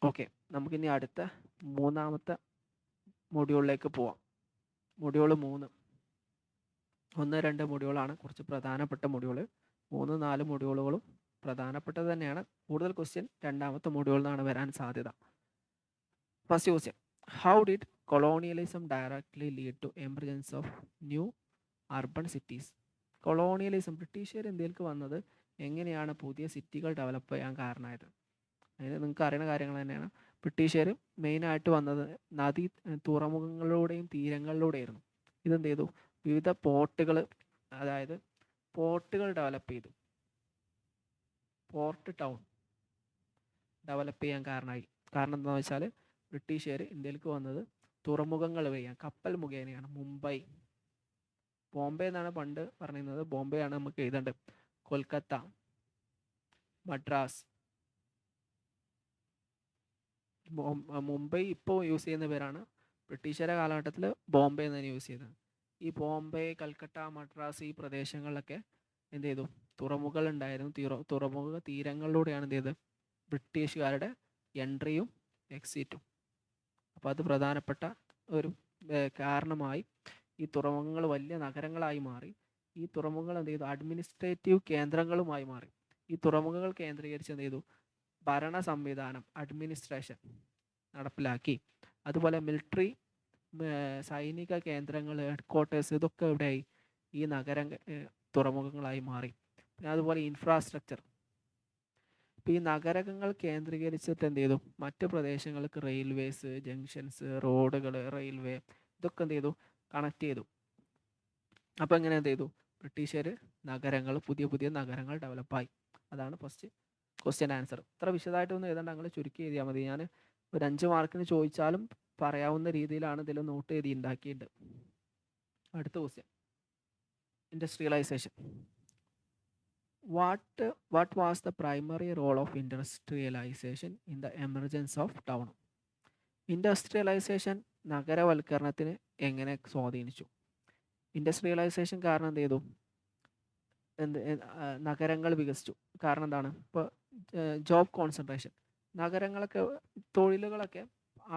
Okay, നമുക്കിനി അടുത്ത മൂന്നാമത്തെ മൊഡ്യൂളിലേക്ക് പോവാം. മൊഡ്യൂൾ 3, 1, 2 മൊഡ്യൂളാണ് കുറച്ച് പ്രധാനപ്പെട്ട മൊഡ്യൂൾ. 3, 4 മൊഡ്യൂളുകളും പ്രധാനപ്പെട്ടത് തന്നെയാണ്. കൂടുതൽ ക്വസ്റ്റ്യൻ രണ്ടാമത്തെ മൊഡ്യൂളിൽ നിന്നാണ് വരാൻ സാധ്യത. First question, how did colonialism directly lead to emergence of new urban cities? Colonialism, ബ്രിട്ടീഷുകാർ ഇന്ത്യയിലേക്ക് വന്നത് എങ്ങനെയാണ് പുതിയ സിറ്റികൾ ഡെവലപ്പ് ചെയ്യാൻ കാരണമായത്? അതിന് നിങ്ങൾക്ക് അറിയുന്ന കാര്യങ്ങൾ തന്നെയാണ്. ബ്രിട്ടീഷുകാർ മെയിനായിട്ട് വന്നത് നദീ തുറമുഖങ്ങളിലൂടെയും തീരങ്ങളിലൂടെയായിരുന്നു. ഇതെന്ത് ചെയ്തു? വിവിധ പോർട്ടുകൾ, അതായത് പോർട്ടുകൾ ഡെവലപ്പ് ചെയ്തു. പോർട്ട് ടൗൺ ഡെവലപ്പ് ചെയ്യാൻ കാരണമായി. കാരണം എന്താണെന്ന് വെച്ചാൽ ബ്രിട്ടീഷുകാർ ഇന്ത്യയിലേക്ക് വന്നത് തുറമുഖങ്ങൾ വഴിയാണ്, കപ്പൽ മുഖേനയാണ്. മുംബൈ, ബോംബെ എന്നാണ് പണ്ട് പറഞ്ഞിരുന്നത്, ബോംബെ ആണ് നമുക്ക് എഴുതേണ്ടത്. കൊൽക്കത്ത, മദ്രാസ്, മുംബൈ ഇപ്പോൾ യൂസ് ചെയ്യുന്ന പേരാണ്. ബ്രിട്ടീഷുകാരുടെ കാലഘട്ടത്തിൽ ബോംബെ എന്ന് തന്നെ യൂസ് ചെയ്തത്. ഈ ബോംബെ, കൽക്കട്ട, മദ്രാസ് ഈ പ്രദേശങ്ങളിലൊക്കെ എന്ത് ചെയ്തു? തുറമുഖങ്ങൾ ഉണ്ടായിരുന്നു. തുറമുഖ തീരങ്ങളിലൂടെയാണ് എന്ത് ചെയ്തത്? ബ്രിട്ടീഷുകാരുടെ എൻട്രിയും എക്സിറ്റും. അപ്പോൾ അത് പ്രധാനപ്പെട്ട ഒരു കാരണമായി. ഈ തുറമുഖങ്ങൾ വലിയ നഗരങ്ങളായി മാറി. ഈ തുറമുഖങ്ങൾ എന്ത് ചെയ്തു? അഡ്മിനിസ്ട്രേറ്റീവ് കേന്ദ്രങ്ങളുമായി മാറി. ഈ തുറമുഖങ്ങൾ കേന്ദ്രീകരിച്ച് എന്ത് ചെയ്തു? ഭരണ സംവിധാനം, അഡ്മിനിസ്ട്രേഷൻ നടപ്പിലാക്കി. അതുപോലെ മിലിറ്ററി, സൈനിക കേന്ദ്രങ്ങൾ, ഹെഡ്ക്വാർട്ടേഴ്സ്, ഇതൊക്കെ എവിടെയായി? ഈ തുറമുഖങ്ങളായി മാറി. പിന്നെ അതുപോലെ ഇൻഫ്രാസ്ട്രക്ചർ, ഇപ്പോൾ ഈ നഗരങ്ങൾ കേന്ദ്രീകരിച്ചിട്ട് എന്ത് ചെയ്തു? മറ്റ് പ്രദേശങ്ങൾക്ക് റെയിൽവേസ്, ജംഗ്ഷൻസ്, റോഡുകൾ, റെയിൽവേ ഇതൊക്കെ എന്ത് ചെയ്തു? കണക്ട് ചെയ്തു. അപ്പോൾ എങ്ങനെ എന്ത് ചെയ്തു? ബ്രിട്ടീഷുകാർ നഗരങ്ങൾ, പുതിയ പുതിയ നഗരങ്ങൾ ഡെവലപ്പായി. അതാണ് ഫസ്റ്റ് ക്വസ്റ്റ്യൻ ആൻസർ. ഇത്ര വിശദമായിട്ടൊന്നും എഴുതേണ്ട, അങ്ങനെ ചുരുക്കി എഴുതിയാൽ മതി. ഞാൻ ഒരു 5 മാർക്കിന് ചോദിച്ചാലും പറയാവുന്ന രീതിയിലാണ് ഇതിൽ നോട്ട് എഴുതി ഉണ്ടാക്കിയിട്ട്. അടുത്ത question, industrialisation. What was the primary role of industrialization in the emergence of town? Industrialisation നഗരവൽക്കരണത്തിന് എങ്ങനെ സ്വാധീനിച്ചു? ഇൻഡസ്ട്രിയലൈസേഷൻ കാരണം എന്ത് ചെയ്തു? നഗരങ്ങൾ വികസിച്ചു. കാരണം എന്താണ്? ഇപ്പോൾ ജോബ് കോൺസെൻട്രേഷൻ, നഗരങ്ങളൊക്കെ, തൊഴിലുകളൊക്കെ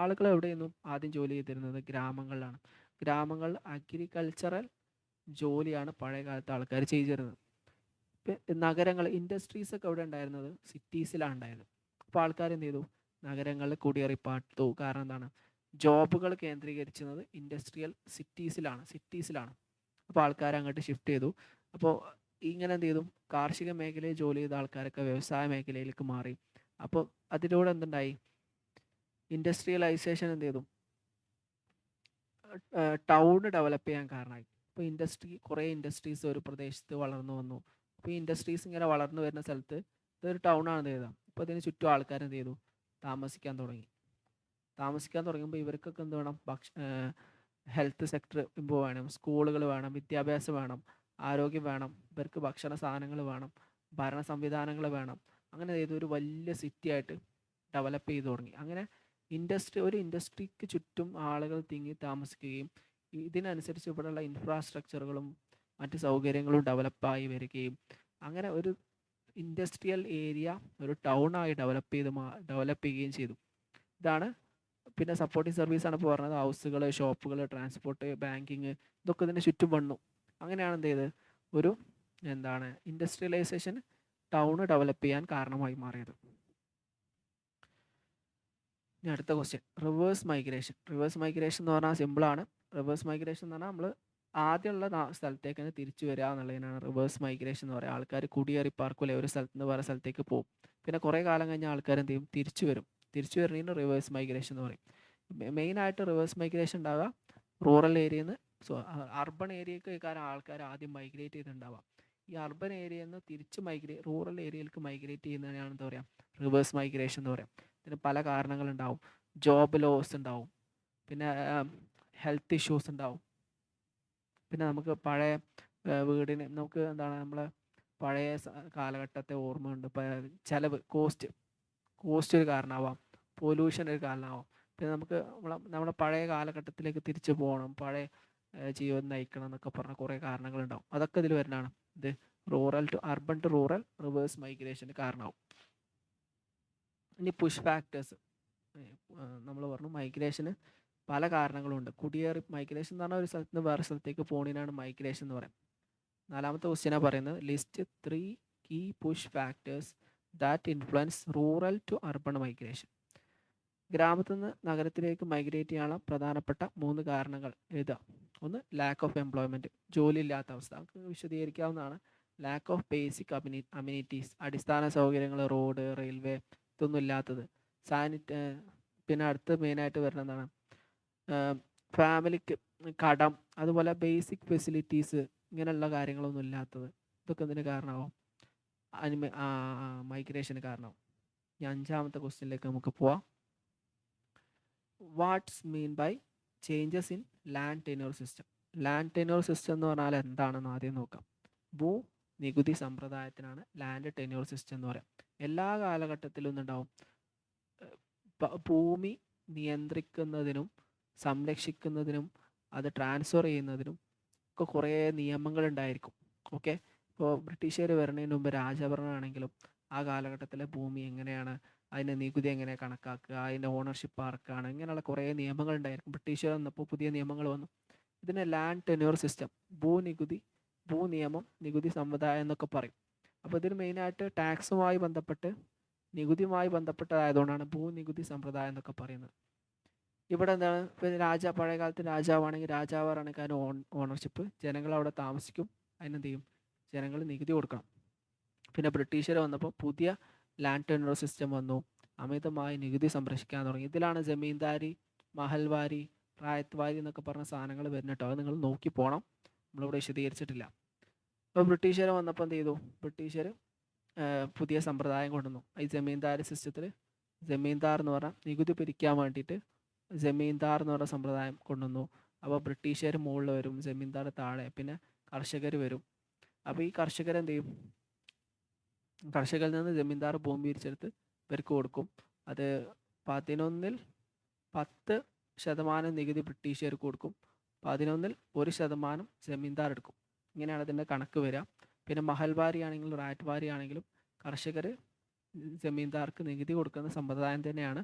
ആളുകൾ എവിടെയൊന്നും ആദ്യം ജോലി ചെയ്തിരുന്നത് ഗ്രാമങ്ങളിലാണ്. ഗ്രാമങ്ങൾ അഗ്രികൾച്ചറൽ ജോലിയാണ് പഴയ കാലത്ത് ആൾക്കാർ ചെയ്തിരുന്നത്. നഗരങ്ങൾ, ഇൻഡസ്ട്രീസൊക്കെ എവിടെ ഉണ്ടായിരുന്നത്? സിറ്റീസിലാണ് ഉണ്ടായത്. അപ്പോൾ ആൾക്കാർ എന്ത് ചെയ്തു? നഗരങ്ങളിൽ കുടിയേറിപ്പാർത്തു. കാരണം എന്താണ്? ജോബുകൾ കേന്ദ്രീകരിക്കുന്നത് ഇൻഡസ്ട്രിയൽ സിറ്റീസിലാണ്. അപ്പോൾ ആൾക്കാർ അങ്ങോട്ട് ഷിഫ്റ്റ് ചെയ്തു. അപ്പോൾ ഇങ്ങനെ എന്ത് ചെയ്തു? കാർഷിക മേഖലയിൽ ജോലി ചെയ്ത ആൾക്കാരൊക്കെ വ്യവസായ മേഖലയിലേക്ക് മാറി. അപ്പോൾ അതിലൂടെ എന്തുണ്ടായി? ഇൻഡസ്ട്രിയലൈസേഷൻ എന്ത് ചെയ്തു? ടൗൺ ഡെവലപ്പ് ചെയ്യാൻ കാരണമായി. ഇപ്പോൾ കുറേ ഇൻഡസ്ട്രീസ് ഒരു പ്രദേശത്ത് വളർന്നു വന്നു. അപ്പോൾ ഈ ഇൻഡസ്ട്രീസ് ഇങ്ങനെ വളർന്നു വരുന്ന സ്ഥലത്ത് ഇതൊരു ടൗൺ ആണെന്ന് എഴുതാം. അപ്പോൾ ഇതിന് ചുറ്റും ആൾക്കാർ എന്ത് ചെയ്തു? താമസിക്കാൻ തുടങ്ങുമ്പോൾ ഇവർക്കൊക്കെ എന്ത് വേണം? ഹെൽത്ത് സെക്ടർ ഇമ്പ്രൂവ് വേണം, സ്കൂളുകൾ വേണം, വിദ്യാഭ്യാസം വേണം, ആരോഗ്യം വേണം, ഇവർക്ക് ഭക്ഷണ സാധനങ്ങൾ വേണം, ഭരണ സംവിധാനങ്ങൾ വേണം. അങ്ങനെ ചെയ്തു ഒരു വലിയ സിറ്റി ആയിട്ട് ഡെവലപ്പ് ചെയ്തു തുടങ്ങി. അങ്ങനെ ഒരു ഇൻഡസ്ട്രിക്ക് ചുറ്റും ആളുകൾ തിങ്ങി താമസിക്കുകയും ഇതിനനുസരിച്ച് ഇവിടെയുള്ള ഇൻഫ്രാസ്ട്രക്ചറുകളും മറ്റ് സൗകര്യങ്ങളും ഡെവലപ്പായി വരികയും അങ്ങനെ ഒരു ഇൻഡസ്ട്രിയൽ ഏരിയ ഒരു ടൗണായി ഡെവലപ്പ് ചെയ്യുകയും ചെയ്തു. ഇതാണ്. പിന്നെ സപ്പോർട്ടിംഗ് സർവീസാണ് ഇപ്പോൾ പറഞ്ഞത്. ഹൗസുകൾ, ഷോപ്പുകൾ, ട്രാൻസ്പോർട്ട്, ബാങ്കിങ് ഇതൊക്കെ ഇതിന് ചുറ്റും വന്നു. അങ്ങനെയാണ് എന്ത് ചെയ്ത്? ഒരു ഇൻഡസ്ട്രിയലൈസേഷൻ ടൗണ് ഡെവലപ്പ് ചെയ്യാൻ കാരണമായി മാറിയത്. ഇനി അടുത്ത question, reverse migration. Reverse migration എന്ന് പറഞ്ഞാൽ സിമ്പിളാണ്. റിവേഴ്സ് മൈഗ്രേഷൻ എന്ന് പറഞ്ഞാൽ നമ്മൾ ആദ്യമുള്ള സ്ഥലത്തേക്ക് തന്നെ തിരിച്ചു വരിക എന്നുള്ളതിനാണ് റിവേഴ്സ് മൈഗ്രേഷൻ എന്ന് പറയുക. ആൾക്കാർ കുടിയേറി പാർക്കൂലെ, ഒരു സ്ഥലത്ത് നിന്ന് വേറെ സ്ഥലത്തേക്ക് പോകും. പിന്നെ കുറേ കാലം കഴിഞ്ഞാൽ ആൾക്കാർ എന്ത് ചെയ്യും? തിരിച്ചു വരും. തിരിച്ചു വരുന്നതിന് റിവേഴ്സ് മൈഗ്രേഷൻ എന്ന് പറയും. മെയിനായിട്ട് റിവേഴ്സ് മൈഗ്രേഷൻ ഉണ്ടാവുക റൂറൽ ഏരിയയിൽ നിന്ന് അർബൺ ഏരിയക്ക് ആൾക്കാർ ആദ്യം മൈഗ്രേറ്റ് ചെയ്തിട്ടുണ്ടാവുക. ഈ അർബൻ ഏരിയയിൽ നിന്ന് തിരിച്ച് റൂറൽ ഏരിയയിലേക്ക് മൈഗ്രേറ്റ് ചെയ്യുന്നതിനാണ് എന്താ പറയുക? റിവേഴ്സ് മൈഗ്രേഷൻ എന്ന് പറയാം. ഇതിന് പല കാരണങ്ങളുണ്ടാവും. ജോബ് ലോസ് ഉണ്ടാവും, പിന്നെ ഹെൽത്ത് ഇഷ്യൂസ് ഉണ്ടാവും, പിന്നെ നമുക്ക് പഴയ വീടിന് നമുക്ക് നമ്മളെ പഴയ കാലഘട്ടത്തെ ഓർമ്മയുണ്ട്. ചിലവ്, കോസ്റ്റ് ഒരു കാരണമാവാം, പൊല്യൂഷൻ ഒരു കാരണമാവാം. പിന്നെ നമുക്ക് നമ്മുടെ പഴയ കാലഘട്ടത്തിലേക്ക് തിരിച്ചു പോകണം, പഴയ ജീവിതം നയിക്കണം എന്നൊക്കെ പറഞ്ഞ കുറേ കാരണങ്ങളുണ്ടാവും. അതൊക്കെ ഇതിൽ വരുന്നതാണ്. ഇത് അർബൻ ടു റൂറൽ റിവേഴ്സ് മൈഗ്രേഷന് കാരണമാവും. ഇനി പുഷ് ഫാക്ടേഴ്സ്. നമ്മൾ പറഞ്ഞു മൈഗ്രേഷന് പല കാരണങ്ങളുണ്ട്. കുടിയേറി മൈഗ്രേഷൻ എന്ന് പറഞ്ഞാൽ ഒരു സ്ഥലത്ത് നിന്ന് വേറെ സ്ഥലത്തേക്ക് പോണതിനാണ് മൈഗ്രേഷൻ എന്ന് പറയുന്നത്. 4ാമത്തെ ക്വസ്റ്റ്യനാണ് പറയുന്നത് list 3 key push factors that influence rural to urban migration. ഗ്രാമത്തിൽ നിന്ന് നഗരത്തിലേക്ക് മൈഗ്രേറ്റ് ചെയ്യാനുള്ള പ്രധാനപ്പെട്ട 3 കാരണങ്ങൾ എഴുതുക. ഒന്ന് ലാക്ക് ഓഫ് എംപ്ലോയ്മെൻറ്റ്, ജോലി ഇല്ലാത്ത അവസ്ഥ. നമുക്ക് വിശദീകരിക്കാവുന്നതാണ്. ലാക്ക് ഓഫ് ബേസിക് അമ്യൂണിറ്റീസ്, അടിസ്ഥാന സൗകര്യങ്ങൾ, റോഡ്, റെയിൽവേ, ഇതൊന്നും ഇല്ലാത്തത്. പിന്നെ അടുത്ത് മെയിനായിട്ട് വരുന്നതാണ് ഫാമിലിക്ക് കടം, അതുപോലെ ബേസിക് ഫെസിലിറ്റീസ്, ഇങ്ങനെയുള്ള കാര്യങ്ങളൊന്നും ഇല്ലാത്തത്. ഇതൊക്കെ എന്തിന് കാരണമാവും? മൈഗ്രേഷന് കാരണമാവും. ഇനി 5ാമത്തെ ക്വസ്റ്റ്യനിലേക്ക് നമുക്ക് പോവാം. What's mean by changes in land tenure system. Land tenure system എന്ന് പറഞ്ഞാൽ എന്താണെന്ന് ആദ്യം നോക്കാം. ഭൂ നികുതി സമ്പ്രദായത്തിനാണ് ലാൻഡ് ടെന്യൂർ സിസ്റ്റം എന്ന് പറയാം. എല്ലാ കാലഘട്ടത്തിലും ഒന്നുണ്ടാവും ഭൂമി നിയന്ത്രിക്കുന്നതിനും സംരക്ഷിക്കുന്നതിനും അത് ട്രാൻസ്ഫർ ചെയ്യുന്നതിനും ഒക്കെ കുറേ നിയമങ്ങൾ ഉണ്ടായിരിക്കും. ഓക്കെ, ഇപ്പോൾ ബ്രിട്ടീഷുകാർ വരുന്നതിന് മുമ്പ് രാജഭരണമാണെങ്കിലും ആ കാലഘട്ടത്തിലെ ഭൂമി എങ്ങനെയാണ്, അതിൻ്റെ നികുതി എങ്ങനെ കണക്കാക്കുക, അതിൻ്റെ ഓണർഷിപ്പ് ആർക്കാണ്, ഇങ്ങനെയുള്ള കുറേ നിയമങ്ങൾ ഉണ്ടായിരിക്കും. ബ്രിട്ടീഷുകാർ വന്നപ്പോൾ പുതിയ നിയമങ്ങൾ വന്നു. ഇതിനെ ലാൻഡ് ടെന്യൂർ സിസ്റ്റം, ഭൂ നിയമം, നികുതി സമ്പ്രദായം എന്നൊക്കെ പറയും. അപ്പോൾ ഇതിന് മെയിനായിട്ട് ടാക്സുമായി ബന്ധപ്പെട്ട് നികുതിയുമായി ബന്ധപ്പെട്ടതായതുകൊണ്ടാണ് ഭൂനികുതി സമ്പ്രദായം എന്നൊക്കെ പറയുന്നത്. ഇവിടെ എന്താണ്, ഇപ്പോൾ പഴയ കാലത്ത് രാജാവാണെങ്കിൽ രാജാവാണ് അതിന് ഓണർഷിപ്പ്, ജനങ്ങൾ അവിടെ താമസിക്കും, അതിനെന്ത് ചെയ്യും, ജനങ്ങൾ നികുതി കൊടുക്കണം. പിന്നെ ബ്രിട്ടീഷുകാർ വന്നപ്പോൾ പുതിയ ലാൻഡ് ടെന്യൂർ സിസ്റ്റം വന്നു, അമിതമായി നികുതി സംരക്ഷിക്കാൻ തുടങ്ങി. ഇതിലാണ് ജമീന്ദാരി, മഹൽവാരി, റായത്ത്വാരി എന്നൊക്കെ പറഞ്ഞ സാധനങ്ങൾ വരുന്നത് കേട്ടോ. അത് നിങ്ങൾ നോക്കി പോകണം, നമ്മളിവിടെ വിശദീകരിച്ചിട്ടില്ല. അപ്പോൾ ബ്രിട്ടീഷുകാർ വന്നപ്പോൾ എന്ത് ചെയ്തു, ബ്രിട്ടീഷുകാർ പുതിയ സമ്പ്രദായം കൊണ്ടുവന്നു. ഈ ജമീന്ദാരി സിസ്റ്റത്തിൽ ജമീന്ദാർ എന്ന് പറഞ്ഞാൽ നികുതി പിരിക്കാൻ വേണ്ടിയിട്ട് ജമീന്ദാർ എന്ന് പറഞ്ഞ സമ്പ്രദായം കൊണ്ടുവന്നു. അപ്പോൾ ബ്രിട്ടീഷുകാർ മുകളിൽ വരും, ജമീന്ദാർ താഴെ, പിന്നെ കർഷകർ വരും. അപ്പോൾ ഈ കർഷകരെന്ത് ചെയ്യും, കർഷകരിൽ നിന്ന് ജമീന്ദാർ ഭൂമി പിരിച്ചെടുത്ത് ഇവർക്ക് കൊടുക്കും. അത് 10% നികുതി ബ്രിട്ടീഷുകാർക്ക് കൊടുക്കും, 1% ജമീന്ദാർ എടുക്കും. ഇങ്ങനെയാണ് ഇതിൻ്റെ കണക്ക് വരിക. പിന്നെ മഹൽവാരി ആണെങ്കിലും റായത്ത്വാരി ആണെങ്കിലും കർഷകർ ജമീന്ദാർക്ക് നികുതി കൊടുക്കുന്ന സമ്പ്രദായം തന്നെയാണ്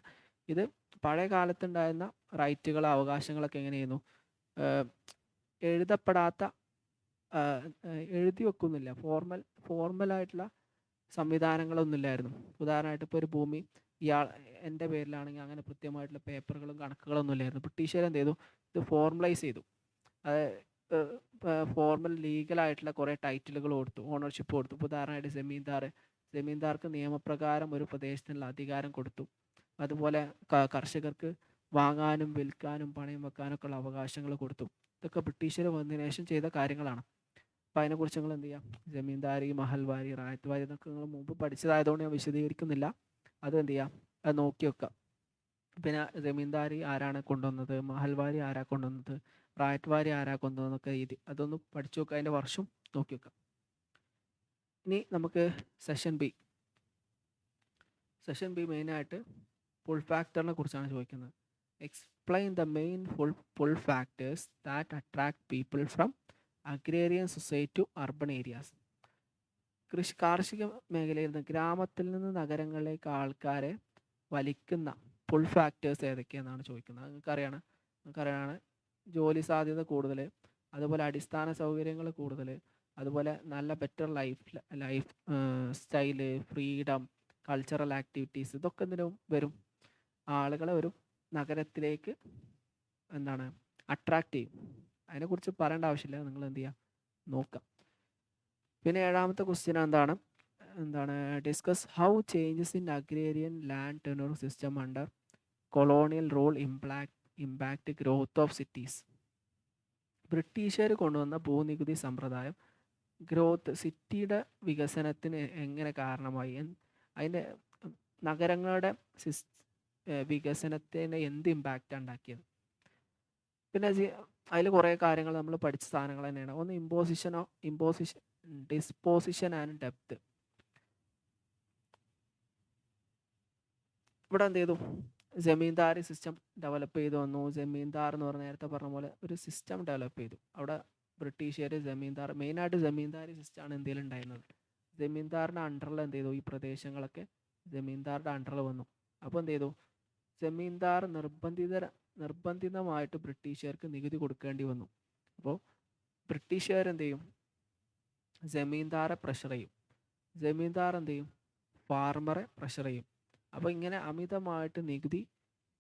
ഇത്. പഴയ കാലത്തുണ്ടായിരുന്ന റൈറ്റുകൾ, അവകാശങ്ങളൊക്കെ എങ്ങനെയായിരുന്നു, എഴുതപ്പെടാത്ത, എഴുതി വെക്കുന്നില്ല, ഫോർമലായിട്ടുള്ള സംവിധാനങ്ങളൊന്നുമില്ലായിരുന്നു. ഉദാഹരണമായിട്ട് ഇപ്പോൾ ഒരു ഭൂമി എൻ്റെ പേരിലാണെങ്കിൽ അങ്ങനെ കൃത്യമായിട്ടുള്ള പേപ്പറുകളും കണക്കുകളൊന്നും ഇല്ലായിരുന്നു. ബ്രിട്ടീഷുകാർ എന്ത് ചെയ്തു, ഇത് ഫോർമലൈസ് ചെയ്തു. അത് ഫോർമൽ ലീഗലായിട്ടുള്ള കുറേ ടൈറ്റിലുകൾ കൊടുത്തു, ഓണർഷിപ്പ് കൊടുത്തു. ഉദാഹരണമായിട്ട് ജമീന്ദാർക്ക് നിയമപ്രകാരം ഒരു പ്രദേശത്തിനുള്ള അധികാരം കൊടുത്തു. അതുപോലെ കർഷകർക്ക് വാങ്ങാനും വിൽക്കാനും പണയം വെക്കാനൊക്കെ ഉള്ള അവകാശങ്ങൾ കൊടുത്തു. ഇതൊക്കെ ബ്രിട്ടീഷുകാർ വന്നതിന് ശേഷം ചെയ്ത കാര്യങ്ങളാണ്. അപ്പോൾ അതിനെക്കുറിച്ച് നിങ്ങൾ എന്ത് ചെയ്യാം, ജമീന്ദാരി, മഹൽവാരി, റായത്ത്വാരി എന്നൊക്കെ നിങ്ങൾ മുമ്പ് പഠിച്ചതായതുകൊണ്ട് ഞാൻ വിശദീകരിക്കുന്നില്ല. അത് എന്ത് ചെയ്യാം, അത് നോക്കി വെക്കാം. പിന്നെ ജമീന്ദാരി ആരാണ് കൊണ്ടുവന്നത്, മഹൽവാരി ആരാ കൊണ്ടുവന്നത്, റായത്ത്വാരി ആരാ കൊണ്ടുവന്നതൊക്കെ അതൊന്ന് പഠിച്ചു വെക്കുക, അതിൻ്റെ വർഷം നോക്കി വെക്കാം. ഇനി നമുക്ക് സെഷൻ ബി മെയിനായിട്ട് പുൾ ഫാക്ടറിനെ കുറിച്ചാണ് ചോദിക്കുന്നത്. Explain the main pull factors that attract people from agrarian society to urban areas. കാർഷിക മേഖലയിൽ നിന്ന് ഗ്രാമത്തിൽ നിന്ന് നഗരങ്ങളിലേക്ക് ആൾക്കാരെ വലിക്കുന്ന പുൾ ഫാക്ടേഴ്സ് ഏതൊക്കെയാണെന്നാണ് ചോദിക്കുന്നത്. നിങ്ങൾക്കറിയാണ് ജോലി സാധ്യത കൂടുതൽ, അതുപോലെ അടിസ്ഥാന സൗകര്യങ്ങൾ കൂടുതൽ, അതുപോലെ നല്ല better life style, freedom, cultural activities, ഇതൊക്കെ എന്തിനും വരും, ആളുകളെ ഒരു നഗരത്തിലേക്ക് അട്രാക്റ്റ് ചെയ്യും. അതിനെക്കുറിച്ച് പറയേണ്ട ആവശ്യമില്ല, നിങ്ങൾ എന്ത് ചെയ്യുക, നോക്കാം. പിന്നെ 7ാമത്തെ ക്വസ്റ്റ്യൻ എന്താണ് discuss how changes in agrarian land tenure system under colonial rule impact growth of cities. ബ്രിട്ടീഷുകാർ കൊണ്ടുവന്ന ഭൂനികുതി സമ്പ്രദായം സിറ്റിയുടെ വികസനത്തിന് എങ്ങനെ കാരണമായി, അതിൻ്റെ നഗരങ്ങളുടെ വികസനത്തിന് എന്ത് ഇമ്പാക്റ്റാണ് ഉണ്ടാക്കിയത്. പിന്നെ അതിൽ കുറേ കാര്യങ്ങൾ നമ്മൾ പഠിച്ച സാധനങ്ങൾ തന്നെയാണ്. ഒന്ന് ഡിസ്പോസിഷൻ ആൻഡ് ഡെപ്ത്. ഇവിടെ എന്ത് ചെയ്തു, ജമീന്ദാരി സിസ്റ്റം ഡെവലപ്പ് ചെയ്തു വന്നു. ജമീന്ദാർ എന്ന് പറഞ്ഞ നേരത്തെ പറഞ്ഞ പോലെ ഒരു സിസ്റ്റം ഡെവലപ്പ് ചെയ്തു. അവിടെ ബ്രിട്ടീഷുകാർ മെയിനായിട്ട് ജമീന്ദാരി സിസ്റ്റമാണ് ഇന്ത്യയിൽ ഉണ്ടായിരുന്നത്. ജമീന്ദാറിൻ്റെ അണ്ടറിൽ എന്ത് ചെയ്തു, ഈ പ്രദേശങ്ങളൊക്കെ ജമീന്ദാറുടെ അണ്ടറിൽ വന്നു. അപ്പോൾ എന്ത് ചെയ്തു, ജമീന്ദാർ നിർബന്ധിതമായിട്ട് ബ്രിട്ടീഷുകാർക്ക് നികുതി കൊടുക്കേണ്ടി വന്നു. അപ്പോൾ ബ്രിട്ടീഷുകാർ എന്ത് ചെയ്യും? ജമീന്ദാറെ പ്രഷർ ചെയ്യും. ജമീന്ദാർ എന്ത് ചെയ്യും? ഫാർമറെ പ്രഷർ ചെയ്യും. അപ്പോൾ ഇങ്ങനെ അമിതമായിട്ട് നികുതി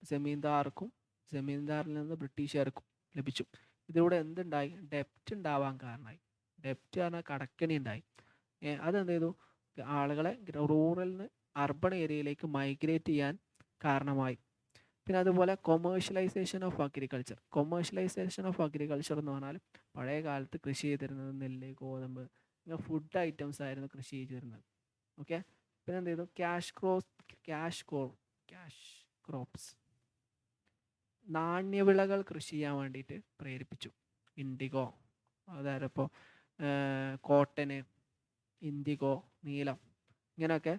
ജമീന്ദാർക്കും ജമീന്ദാറിൽ നിന്ന് ബ്രിട്ടീഷുകാർക്കും ലഭിച്ചു. ഇതിലൂടെ എന്തുണ്ടായി? ഡെപ്റ്റ് ഉണ്ടാവാൻ കാരണമായി. ഡെപ്റ്റ് പറഞ്ഞാൽ കടക്കണി ഉണ്ടായി. അതെന്ത് ചെയ്തു? ആളുകളെ റൂറൽ നിന്ന് അർബൺ ഏരിയയിലേക്ക് മൈഗ്രേറ്റ് ചെയ്യാൻ കാരണമായി. പിന്നെ അതുപോലെ commercialisation of agriculture. Commercialisation of agriculture എന്ന് പറഞ്ഞാൽ പഴയ കാലത്ത് കൃഷി ചെയ്തിരുന്നത് നെല്ല്, ഗോതമ്പ്, ഇങ്ങനെ ഫുഡ് ഐറ്റംസ് ആയിരുന്നു കൃഷി ചെയ്തിരുന്നത്. ഓക്കെ. പിന്നെ എന്ത് ചെയ്തു? ക്യാഷ് ക്രോപ്സ്, നാണ്യവിളകൾ കൃഷി ചെയ്യാൻ വേണ്ടിയിട്ട് പ്രേരിപ്പിച്ചു. ഇൻഡിഗോ, അതായത് ഇപ്പോൾ കോട്ടന്, ഇൻഡിഗോ, നീലം, ഇങ്ങനെയൊക്കെ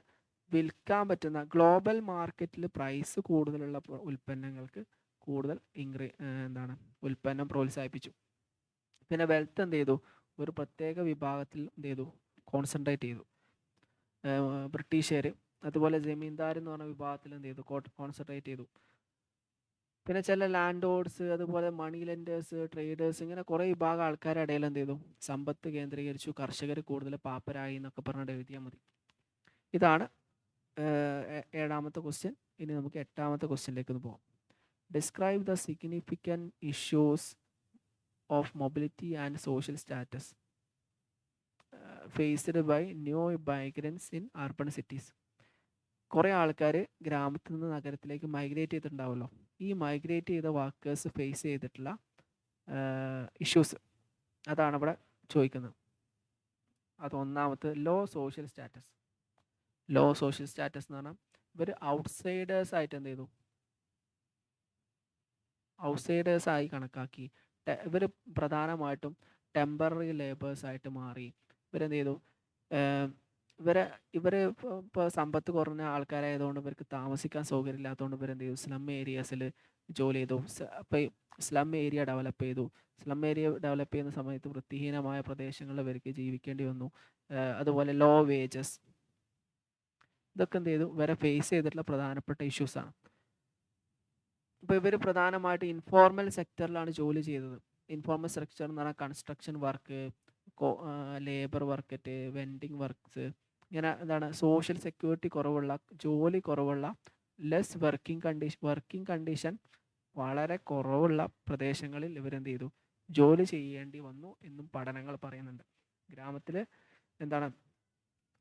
വിൽക്കാൻ പറ്റുന്ന ഗ്ലോബൽ മാർക്കറ്റിൽ പ്രൈസ് കൂടുതലുള്ള ഉൽപ്പന്നങ്ങൾക്ക് കൂടുതൽ ഉൽപ്പന്നം പ്രോത്സാഹിപ്പിച്ചു. പിന്നെ വെൽത്ത് എന്ത് ചെയ്തു? ഒരു പ്രത്യേക വിഭാഗത്തിൽ എന്ത് ചെയ്തു? കോൺസെൻട്രേറ്റ് ചെയ്തു ബ്രിട്ടീഷുകാർ. അതുപോലെ ജമീന്ദാർ എന്ന് പറഞ്ഞ വിഭാഗത്തിൽ എന്ത് ചെയ്തു? കോൺസെൻട്രേറ്റ് ചെയ്തു. പിന്നെ ചില ലാൻഡ് ലോർഡ്സ്, അതുപോലെ മണി ലെൻഡേഴ്സ്, ട്രേഡേഴ്സ്, ഇങ്ങനെ കുറേ വിഭാഗം ആൾക്കാരുടെ ഇടയിൽ എന്ത് ചെയ്തു? സമ്പത്ത് കേന്ദ്രീകരിച്ചു. കർഷകർ കൂടുതൽ പാപ്പരായി എന്നൊക്കെ പറഞ്ഞിട്ട് എഴുതിയാൽ മതി. ഇതാണ് 7ാമത്തെ ക്വസ്റ്റ്യൻ. ഇനി നമുക്ക് 8ാമത്തെ ക്വസ്റ്റ്യനിലേക്ക് ഒന്ന് പോകാം. Describe the significant issues of mobility and social status faced by new migrants in urban cities. കുറേ ആൾക്കാർ ഗ്രാമത്തിൽ നിന്ന് നഗരത്തിലേക്ക് മൈഗ്രേറ്റ് ചെയ്തിട്ടുണ്ടാവുമല്ലോ. ഈ മൈഗ്രേറ്റ് ചെയ്ത വർക്കേഴ്സ് ഫേസ് ചെയ്തിട്ടുള്ള ഇഷ്യൂസ്, അതാണ് ഇവിടെ ചോദിക്കുന്നത്. അത് ഒന്നാമത്തെ low social status. Low social status എന്ന് പറഞ്ഞാൽ ഇവർ ഔട്ട്സൈഡേഴ്സ് ആയിട്ട് എന്ത് ചെയ്തു? ഔട്ട്സൈഡേഴ്സായി കണക്കാക്കി. ഇവർ പ്രധാനമായിട്ടും ടെമ്പററി ലേബേഴ്സ് ആയിട്ട് മാറി. ഇവരെന്ത് ചെയ്തു? ഇവർ ഇപ്പോൾ സമ്പത്ത് കുറഞ്ഞ ആൾക്കാരായതുകൊണ്ട് ഇവർക്ക് താമസിക്കാൻ സൗകര്യമില്ലാത്തതുകൊണ്ട് ഇവരെന്ത് ചെയ്തു? സ്ലം ഏരിയാസിൽ ജോലി ചെയ്തു. അപ്പോൾ സ്ലം ഏരിയ ഡെവലപ്പ് ചെയ്തു. സ്ലം ഏരിയ ഡെവലപ്പ് ചെയ്യുന്ന സമയത്ത് വൃത്തിഹീനമായ പ്രദേശങ്ങളിൽ ഇവർക്ക് ജീവിക്കേണ്ടി വന്നു. അതുപോലെ ലോ വേജസ്, ഇതൊക്കെ എന്ത് ചെയ്തു? ഇവരെ ഫേസ് ചെയ്തിട്ടുള്ള പ്രധാനപ്പെട്ട ഇഷ്യൂസാണ്. ഇപ്പോൾ ഇവർ പ്രധാനമായിട്ട് ഇൻഫോർമൽ സെക്ടറിലാണ് ജോലി ചെയ്തത്. ഇൻഫോർമൽ സെക്ടർ എന്ന് പറഞ്ഞാൽ കൺസ്ട്രക്ഷൻ വർക്ക്, ലേബർ വർക്കറ്റ്, വെൻഡിങ് വർക്ക്സ്, ഇങ്ങനെ എന്താണ് സോഷ്യൽ സെക്യൂരിറ്റി കുറവുള്ള, ജോലി കുറവുള്ള, ലെസ് വർക്കിംഗ് കണ്ടീഷൻ വളരെ കുറവുള്ള പ്രദേശങ്ങളിൽ ഇവരെന്ത് ചെയ്തു? ജോലി ചെയ്യേണ്ടി വന്നു എന്നും പഠനങ്ങൾ പറയുന്നുണ്ട്. ഗ്രാമത്തിൽ എന്താണ്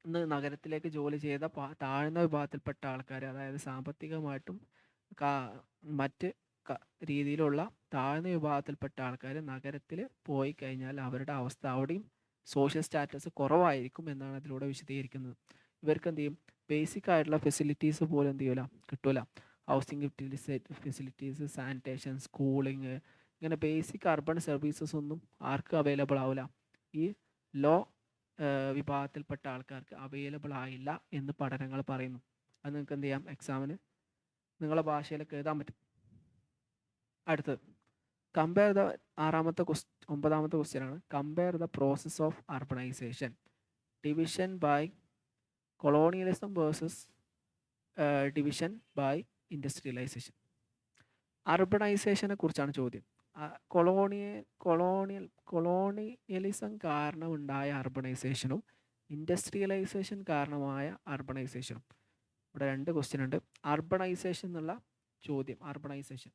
ഇന്ന് നഗരത്തിലേക്ക് ജോലി ചെയ്ത താഴ്ന്ന വിഭാഗത്തിൽപ്പെട്ട ആൾക്കാർ, അതായത് സാമ്പത്തികമായിട്ടും മറ്റ് രീതിയിലുള്ള താഴ്ന്ന വിഭാഗത്തിൽപ്പെട്ട ആൾക്കാർ നഗരത്തിൽ പോയി കഴിഞ്ഞാൽ അവരുടെ അവസ്ഥ അവിടെയും സോഷ്യൽ സ്റ്റാറ്റസ് കുറവായിരിക്കും എന്നാണ് അതിലൂടെ വിശദീകരിക്കുന്നത്. ഇവർക്ക് എന്ത് ചെയ്യും? ബേസിക് ആയിട്ടുള്ള ഫെസിലിറ്റീസ് പോലും എന്ത് ചെയ്യില്ല, കിട്ടൂല. ഹൗസിംഗ് ഫെസിലിറ്റീസ്, സാനിറ്റേഷൻ, സ്കൂളിങ്, ഇങ്ങനെ ബേസിക് അർബൺ സർവീസസ് ഒന്നും ആർക്കും അവൈലബിൾ ആവില്ല. ഈ ലോ വിഭാഗത്തിൽപ്പെട്ട ആൾക്കാർക്ക് അവൈലബിൾ ആയില്ല എന്ന് പഠനങ്ങൾ പറയുന്നു. അത് നിങ്ങൾക്ക് എന്ത് ചെയ്യാം? എക്സാമിന് നിങ്ങളുടെ ഭാഷയിലൊക്കെ എഴുതാൻ പറ്റും. അടുത്തത് കമ്പയർ ദ 9ാമത്തെ ക്വസ്റ്റ്യൻ ആണ്. Compare the process of urbanisation, division by colonialism versus division by industrialisation. അർബണൈസേഷനെ കുറിച്ചാണ് ചോദ്യം. കൊളോണിയലിസം കാരണമുണ്ടായ അർബണൈസേഷനും ഇൻഡസ്ട്രിയലൈസേഷൻ കാരണമായ അർബണൈസേഷനും. ഇവിടെ 2 ക്വസ്റ്റ്യൻ ഉണ്ട്. അർബണൈസേഷൻ എന്നുള്ള ചോദ്യം, അർബണൈസേഷൻ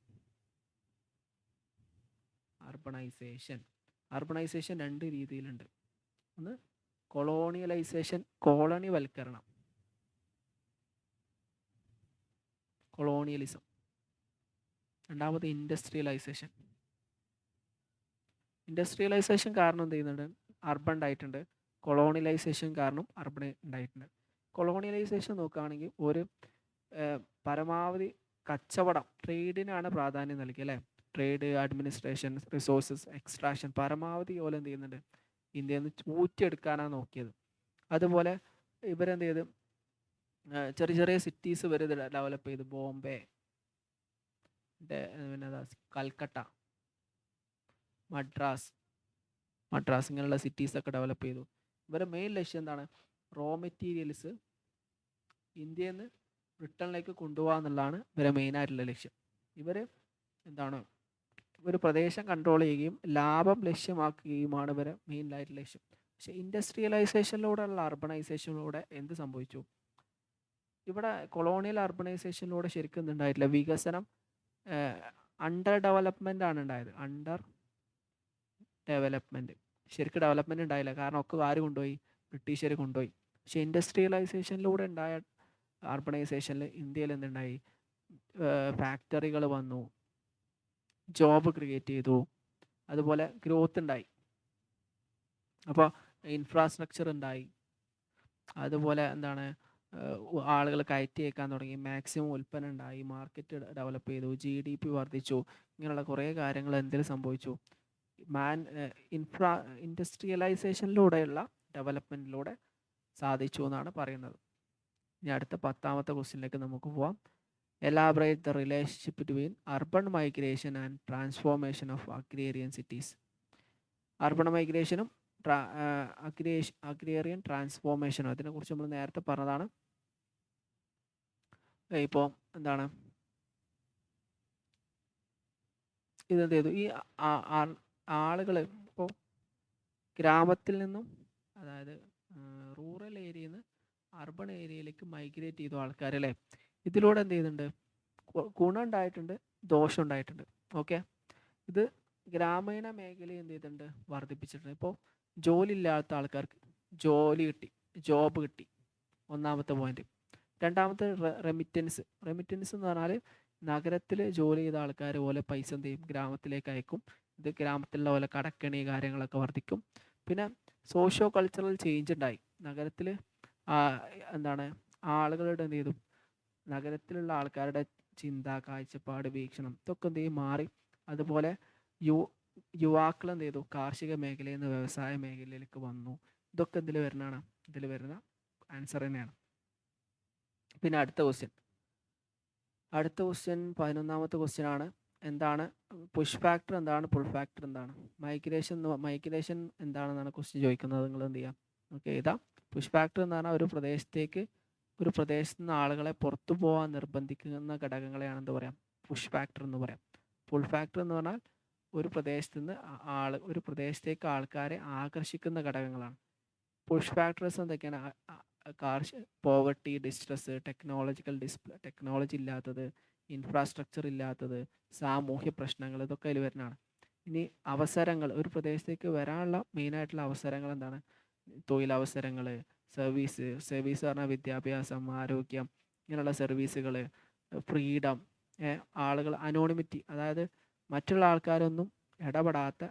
2 രീതിയിലുണ്ട്. ഒന്ന് കൊളോണിയലൈസേഷൻ, കോളനിവൽക്കരണം, കൊളോണിയലിസം. രണ്ടാമത് ഇൻഡസ്ട്രിയലൈസേഷൻ. ഇൻഡസ്ട്രിയലൈസേഷൻ കാരണം എന്ത് ചെയ്യുന്നുണ്ട്? അർബൺ ഉണ്ടായിട്ടുണ്ട്. കൊളോണിയലൈസേഷൻ കാരണം അർബൺ ഉണ്ടായിട്ടുണ്ട്. കൊളോണിയലൈസേഷൻ നോക്കുകയാണെങ്കിൽ ഒരു പരമാവധി കച്ചവടം, ട്രേഡിനാണ് പ്രാധാന്യം നൽകി, അല്ലേ? ട്രേഡ്, അഡ്മിനിസ്ട്രേഷൻ, റിസോഴ്സസ്, എക്സ്ട്രാക്ഷൻ പരമാവധി പോലെ എന്ത് ചെയ്യുന്നുണ്ട്? ഇന്ത്യയിൽ നിന്ന് ഊറ്റിയെടുക്കാനാണ് നോക്കിയത്. അതുപോലെ ഇവരെന്ത് ചെയ്ത് ചെറിയ ചെറിയ സിറ്റീസ് ഇവർ ഡെവലപ്പ് ചെയ്തു. ബോംബെ, പിന്നെ കൽക്കട്ട, മദ്രാസ് ഇങ്ങനെയുള്ള സിറ്റീസൊക്കെ ഡെവലപ്പ് ചെയ്തു. ഇവരുടെ മെയിൻ ലക്ഷ്യം എന്താണ്? റോ മെറ്റീരിയൽസ് ഇന്ത്യയിൽ നിന്ന് ബ്രിട്ടനിലേക്ക് കൊണ്ടുപോകുക എന്നുള്ളതാണ് ഇവരെ മെയിനായിട്ടുള്ള ലക്ഷ്യം. ഇവർ എന്താണ് ഒരു പ്രദേശം കൺട്രോൾ ചെയ്യുകയും ലാഭം ലക്ഷ്യമാക്കുകയുമാണ് ഇവരെ മെയിനായിട്ടുള്ള ലക്ഷ്യം. പക്ഷേ ഇൻഡസ്ട്രിയലൈസേഷനിലൂടെയുള്ള അർബണൈസേഷനിലൂടെ എന്ത് സംഭവിച്ചു? ഇവിടെ കൊളോണിയൽ അർബണൈസേഷനിലൂടെ ശരിക്കും എന്തുണ്ടായിട്ടില്ല, വികസനം അണ്ടർ ഡെവലപ്മെൻ്റ് ആണ് ഉണ്ടായത്. അണ്ടർ ഡെവലപ്മെൻറ്റ്, ശരിക്കും ഡെവലപ്മെൻറ്റ് ഉണ്ടായില്ല. കാരണം ഒക്കെ ആര് കൊണ്ടുപോയി? ബ്രിട്ടീഷുകാർ കൊണ്ടുപോയി. പക്ഷേ ഇൻഡസ്ട്രിയലൈസേഷനിലൂടെ ഉണ്ടായ അർബണൈസേഷനിൽ ഇന്ത്യയിൽ എന്തുണ്ടായി? ഫാക്ടറികൾ വന്നു, ജോബ് ക്രിയേറ്റ് ചെയ്തു, അതുപോലെ ഗ്രോത്ത് ഉണ്ടായി. അപ്പോൾ ഇൻഫ്രാസ്ട്രക്ചർ ഉണ്ടായി, അതുപോലെ എന്താണ് ആളുകൾ കയറ്റി അയക്കാൻ തുടങ്ങി, മാക്സിമം ഉൽപ്പന്നം ഉണ്ടായി, മാർക്കറ്റ് ഡെവലപ്പ് ചെയ്തു, GDP വർദ്ധിച്ചു. ഇങ്ങനെയുള്ള കുറേ കാര്യങ്ങൾ എന്തിൽ സംഭവിച്ചു? ഇൻഡസ്ട്രിയലൈസേഷനിലൂടെയുള്ള ഡെവലപ്മെൻറ്റിലൂടെ സാധിച്ചു എന്നാണ് പറയുന്നത്. ഇനി അടുത്ത 10ാമത്തെ ക്വസ്റ്റ്യനിലേക്ക് നമുക്ക് പോവാം. Elaborate the relationship between urban migration and transformation of agrarian cities. Urban മൈഗ്രേഷനും അഗ്രേറിയൻ ട്രാൻസ്ഫോർമേഷനും അതിനെക്കുറിച്ച് നമ്മൾ നേരത്തെ പറഞ്ഞതാണ്. ഇപ്പോൾ എന്താണ് ഇതെന്ത് ചെയ്തു? ഈ ആളുകൾ ഇപ്പോൾ ഗ്രാമത്തിൽ നിന്നും, അതായത് റൂറൽ ഏരിയയിൽ നിന്ന് അർബൺ ഏരിയയിലേക്ക് മൈഗ്രേറ്റ് ചെയ്തു ആൾക്കാർ അല്ലേ. ഇതിലൂടെ എന്ത് ചെയ്യുന്നുണ്ട്? ഗുണം ഉണ്ടായിട്ടുണ്ട്, ദോഷം ഉണ്ടായിട്ടുണ്ട്. ഓക്കെ, ഇത് ഗ്രാമീണ മേഖലയിൽ എന്ത് ചെയ്തിട്ടുണ്ട്? വർദ്ധിപ്പിച്ചിട്ടുണ്ട്. ഇപ്പോൾ ജോലി ഇല്ലാത്ത ആൾക്കാർക്ക് ജോലി കിട്ടി, ജോബ് കിട്ടി, ഒന്നാമത്തെ പോയിന്റ്. രണ്ടാമത്തെ റെമിറ്റൻസ് എന്ന് പറഞ്ഞാൽ നഗരത്തിൽ ജോലി ചെയ്ത ആൾക്കാർ പോലെ പൈസ എന്ത് ചെയ്യും? ഗ്രാമത്തിലേക്ക് അയക്കും. ഇത് ഗ്രാമത്തിലുള്ള പോലെ കടക്കണി കാര്യങ്ങളൊക്കെ വർദ്ധിക്കും. പിന്നെ സോഷ്യോ കൾച്ചറൽ ചേഞ്ച് ഉണ്ടായി. നഗരത്തിൽ എന്താണ് ആളുകളുടെ എന്ത് ചെയ്തു? നഗരത്തിലുള്ള ആൾക്കാരുടെ ചിന്ത, കാഴ്ചപ്പാട്, വീക്ഷണം ഇതൊക്കെ എന്ത് ചെയ്യും? മാറി. അതുപോലെ യുവാക്കൾ എന്ത് ചെയ്തു? കാർഷിക മേഖലയിൽ നിന്ന് വ്യവസായ മേഖലയിലേക്ക് വന്നു. ഇതൊക്കെ ഇതിൽ വരുന്നതാണ്, ഇതിൽ വരുന്ന ആൻസർ തന്നെയാണ്. പിന്നെ അടുത്ത ക്വസ്റ്റ്യൻ 11ാമത്തെ ക്വസ്റ്റ്യൻ ആണ്. എന്താണ് പുഷ് ഫാക്ടർ, എന്താണ് പുൾ ഫാക്ടർ, എന്താണ് മൈഗ്രേഷൻ എന്താണെന്നാണ് ക്വസ്റ്റ്യൻ ചോദിക്കുന്നത്. നിങ്ങൾ എന്ത് ചെയ്യാം? ഓക്കെ, ഇതാ പുഷ് ഫാക്ടർ എന്ന് പറഞ്ഞാൽ ഒരു പ്രദേശത്ത് നിന്ന് ആളുകളെ പുറത്തു പോകാൻ നിർബന്ധിക്കുന്ന ഘടകങ്ങളെയാണ് എന്ത് പറയാം? പുഷ് ഫാക്ടർ എന്ന് പറയാം. പുൾ ഫാക്ടർ എന്ന് പറഞ്ഞാൽ ഒരു പ്രദേശത്തേക്ക് ആൾക്കാരെ ആകർഷിക്കുന്ന ഘടകങ്ങളാണ്. പുഷ് ഫാക്ടേഴ്സ് എന്തൊക്കെയാണ്? പോവർട്ടി, ഡിസ്ട്രസ്, ടെക്നോളജി ഇല്ലാത്തത്, ഇൻഫ്രാസ്ട്രക്ചർ ഇല്ലാത്തത്, സാമൂഹ്യ പ്രശ്നങ്ങൾ, ഇതൊക്കെ അതിൽ വരുന്നതാണ്. ഇനി അവസരങ്ങൾ, ഒരു പ്രദേശത്തേക്ക് വരാനുള്ള മെയിനായിട്ടുള്ള അവസരങ്ങൾ എന്താണ്? തൊഴിലവസരങ്ങൾ, സർവീസ് പറഞ്ഞാൽ വിദ്യാഭ്യാസം, ആരോഗ്യം, ഇങ്ങനെയുള്ള സർവീസുകൾ, ഫ്രീഡം, ആളുകൾ, അനോണിമിറ്റി, അതായത് മറ്റുള്ള ആൾക്കാരൊന്നും ഇടപെടാത്ത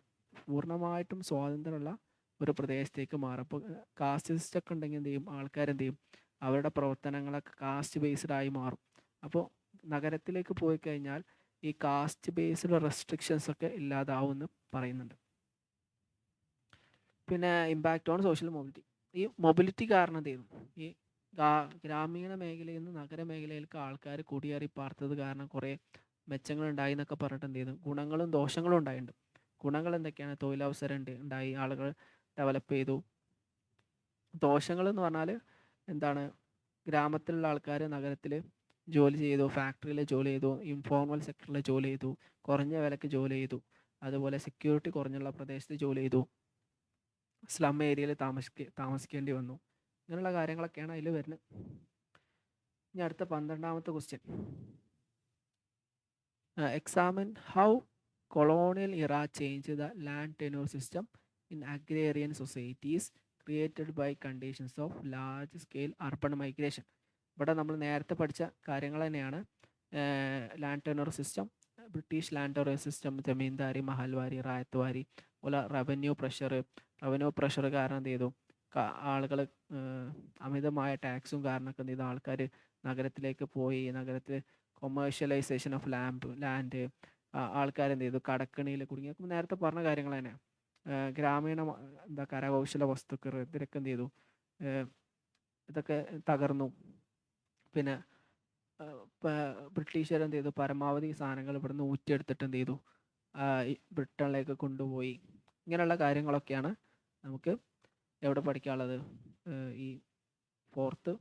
പൂർണ്ണമായിട്ടും സ്വാതന്ത്ര്യമുള്ള ഒരു പ്രദേശത്തേക്ക് മാറും. അപ്പോൾ കാസ്റ്റ് സിസ്റ്റം ഒക്കെ ഉണ്ടെങ്കിൽ എന്ത് ചെയ്യും? ആൾക്കാരെന്ത് ചെയ്യും? അവരുടെ പ്രവർത്തനങ്ങളൊക്കെ കാസ്റ്റ് ബേസ്ഡ് ആയി മാറും. അപ്പോൾ നഗരത്തിലേക്ക് പോയി കഴിഞ്ഞാൽ ഈ കാസ്റ്റ് ബേസ്ഡ് റെസ്ട്രിക്ഷൻസ് ഒക്കെ ഇല്ലാതാവുമെന്ന് പറയുന്നുണ്ട്. പിന്നെ ഇമ്പാക്റ്റ് ഓൺ സോഷ്യൽ മൊബിലിറ്റി. ഈ മൊബിലിറ്റി കാരണം എന്ത് ചെയ്യുന്നു? ഈ ഗ്രാമീണ മേഖലയിൽ നിന്ന് നഗരമേഖലയിലേക്ക് ആൾക്കാർ കുടിയേറി പാർത്തത് കാരണം കുറേ മെച്ചങ്ങൾ ഉണ്ടായി എന്നൊക്കെ പറഞ്ഞിട്ട് എന്ത് ചെയ്യുന്നു? ഗുണങ്ങളും ദോഷങ്ങളും ഉണ്ടായിട്ടുണ്ട്. ഗുണങ്ങൾ എന്തൊക്കെയാണ്? തൊഴിലവസരം ഉണ്ടായി, ആളുകൾ ഡെവലപ്പ് ചെയ്തു. ദോഷങ്ങൾ എന്ന് പറഞ്ഞാൽ എന്താണ്? ഗ്രാമത്തിലുള്ള ആൾക്കാർ നഗരത്തിൽ ജോലി ചെയ്തു, ഫാക്ടറിയിൽ ജോലി ചെയ്തു, ഇൻഫോർമൽ സെക്ടറിൽ ജോലി ചെയ്തു, കുറഞ്ഞ വിലക്ക് ജോലി ചെയ്തു, അതുപോലെ സെക്യൂരിറ്റി കുറഞ്ഞുള്ള പ്രദേശത്ത് ജോലി ചെയ്തു, സ്ലം ഏരിയയിൽ താമസിക്കേണ്ടി വന്നു. ഇങ്ങനെയുള്ള കാര്യങ്ങളൊക്കെയാണ് അതിൽ വരുന്നത്. ഇനി അടുത്ത 12ാമത്തെ question. Examine how colonial era changed the land tenure system in agrarian societies created by conditions of large scale urban migration. ഇവിടെ നമ്മൾ നേരത്തെ പഠിച്ച കാര്യങ്ങൾ തന്നെയാണ്. Land tenure system, British land tenure system, zamindari, mahalwari, ryotwari, അതുപോലെ റവന്യൂ പ്രഷർ കാരണം എന്ത് ചെയ്തു? ആളുകൾ അമിതമായ ടാക്സും കാരണമൊക്കെ എന്ത് ചെയ്തു? ആൾക്കാർ നഗരത്തിലേക്ക് പോയി. നഗരത്തിൽ കൊമേഴ്ഷ്യലൈസേഷൻ ഓഫ് ലാൻഡ്, ആൾക്കാരെന്ത് ചെയ്തു? കടക്കണിയിൽ കുടുങ്ങി. നേരത്തെ പറഞ്ഞ കാര്യങ്ങൾ തന്നെ. ഗ്രാമീണ കരകൗശല വസ്തുക്കൾ ഇതിലൊക്കെ എന്ത് ചെയ്തു? ഇതൊക്കെ തകർന്നു. പിന്നെ ബ്രിട്ടീഷുകാർ എന്ത് ചെയ്തു? പരമാവധി സാധനങ്ങൾ ഇവിടുന്ന് ഊറ്റിയെടുത്തിട്ട് എന്ത് ചെയ്തു? ബ്രിട്ടനിലേക്ക് കൊണ്ടുപോയി. ഇങ്ങനെയുള്ള കാര്യങ്ങളൊക്കെയാണ് നമുക്ക് എവിടെ പഠിക്കാനുള്ളത്? ഈ 4th